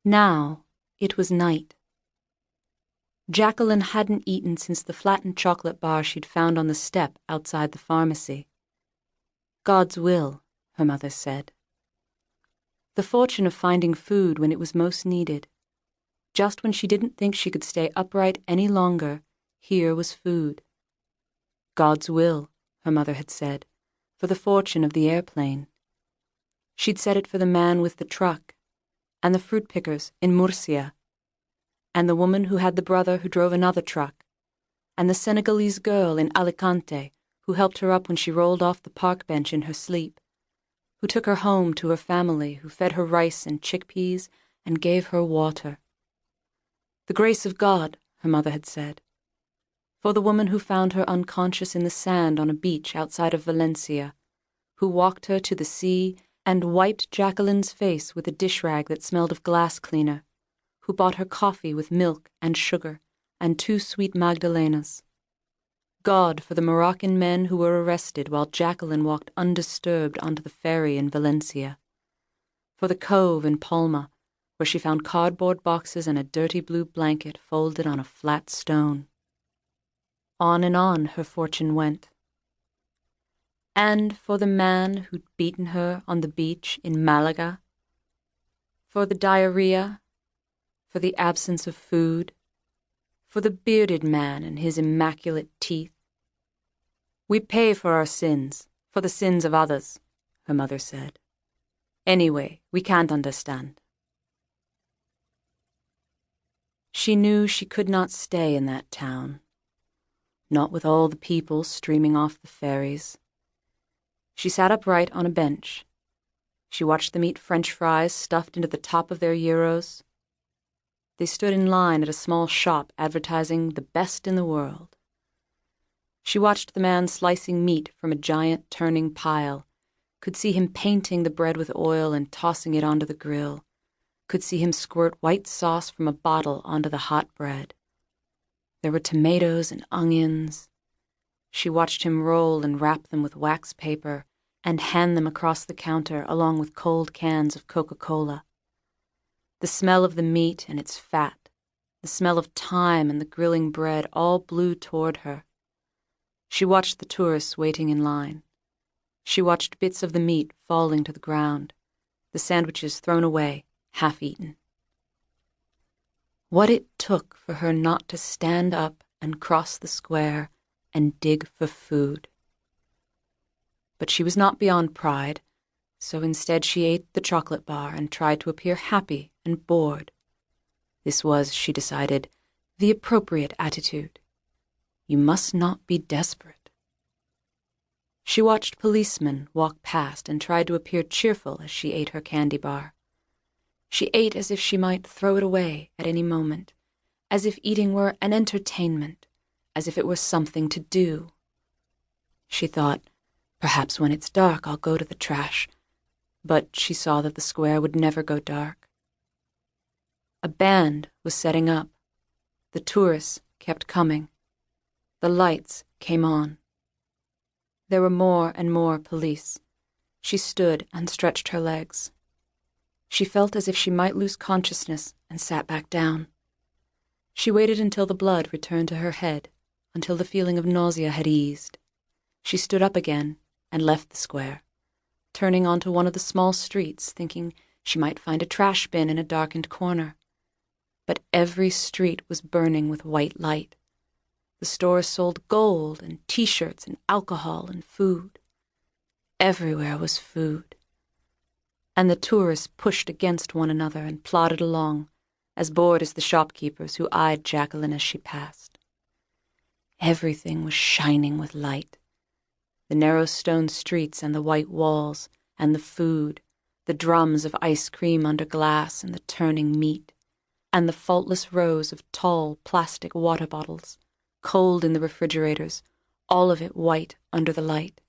Now it was night. Jacqueline hadn't eaten since the flattened chocolate bar she'd found on the step outside the pharmacy. God's will, her mother said. The fortune of finding food when it was most needed. Just when she didn't think she could stay upright any longer, here was food. God's will, her mother had said, for the fortune of the airplane. She'd said it for the man with the truck, and the fruit pickers in Murcia, and the woman who had the brother who drove another truck, and the Senegalese girl in Alicante who helped her up when she rolled off the park bench in her sleep, who took her home to her family, who fed her rice and chickpeas and gave her water. The grace of God, her mother had said, for the woman who found her unconscious in the sand on a beach outside of Valencia, who walked her to the sea and wiped Jacqueline's face with a dish rag that smelled of glass cleaner, who bought her coffee with milk and sugar and 2 sweet Magdalenas. God for the Moroccan men who were arrested while Jacqueline walked undisturbed onto the ferry in Valencia. For the cove in Palma, where she found cardboard boxes and a dirty blue blanket folded on a flat stone. On and on her fortune went. And for the man who'd beaten her on the beach in Malaga, for the diarrhea, for the absence of food, for the bearded man and his immaculate teeth. We pay for our sins, for the sins of others, her mother said. Anyway, we can't understand. She knew she could not stay in that town, not with all the people streaming off the ferries. She sat upright on a bench. She watched them eat French fries stuffed into the top of their gyros. They stood in line at a small shop advertising the best in the world. She watched the man slicing meat from a giant turning pile, could see him painting the bread with oil and tossing it onto the grill, could see him squirt white sauce from a bottle onto the hot bread. There were tomatoes and onions. She watched him roll and wrap them with wax paper and hand them across the counter along with cold cans of Coca-Cola. The smell of the meat and its fat, the smell of thyme and the grilling bread all blew toward her. She watched the tourists waiting in line. She watched bits of the meat falling to the ground, the sandwiches thrown away, half-eaten. What it took for her not to stand up and cross the square and dig for food. But she was not beyond pride, so instead she ate the chocolate bar and tried to appear happy and bored. This was, she decided, the appropriate attitude. You must not be desperate. She watched policemen walk past and tried to appear cheerful as she ate her candy bar. She ate as if she might throw it away at any moment, as if eating were an entertainment, as if it were something to do. She thought, perhaps when it's dark I'll go to the trash, but she saw that the square would never go dark. A band was setting up. The tourists kept coming. The lights came on. There were more and more police. She stood and stretched her legs. She felt as if she might lose consciousness and sat back down. She waited until the blood returned to her head, until the feeling of nausea had eased. She stood up again and left the square, turning onto one of the small streets, thinking she might find a trash bin in a darkened corner. But every street was burning with white light. The stores sold gold and T-shirts and alcohol and food. Everywhere was food. And the tourists pushed against one another and plodded along, as bored as the shopkeepers who eyed Jacqueline as she passed. Everything was shining with light. The narrow stone streets and the white walls, and the food, the drums of ice cream under glass and the turning meat, and the faultless rows of tall plastic water bottles, cold in the refrigerators, all of it white under the light.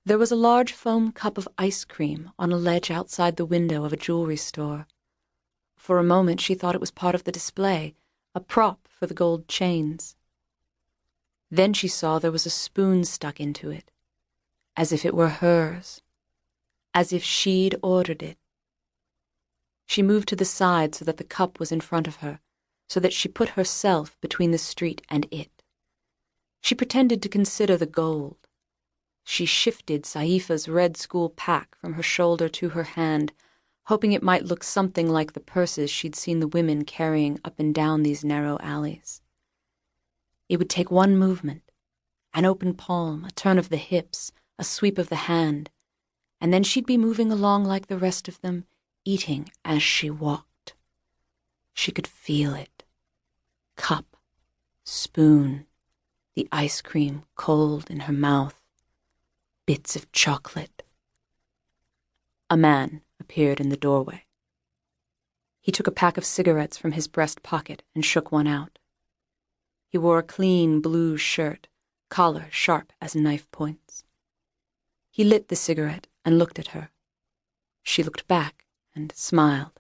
There was a large foam cup of ice cream on a ledge outside the window of a jewelry store. For a moment she thought it was part of the display, a prop for the gold chains. Then she saw there was a spoon stuck into it, as if it were hers, as if she'd ordered it. She moved to the side so that the cup was in front of her, so that she put herself between the street and it. She pretended to consider the gold. She shifted Saifa's red school pack from her shoulder to her hand, hoping it might look something like the purses she'd seen the women carrying up and down these narrow alleys. It would take one movement, an open palm, a turn of the hips, a sweep of the hand, and then she'd be moving along like the rest of them, eating as she walked. She could feel it. Cup, spoon, the ice cream cold in her mouth, bits of chocolate. A man appeared in the doorway. He took a pack of cigarettes from his breast pocket and shook one out. He wore a clean blue shirt, collar sharp as knife points. He lit the cigarette and looked at her. She looked back and smiled.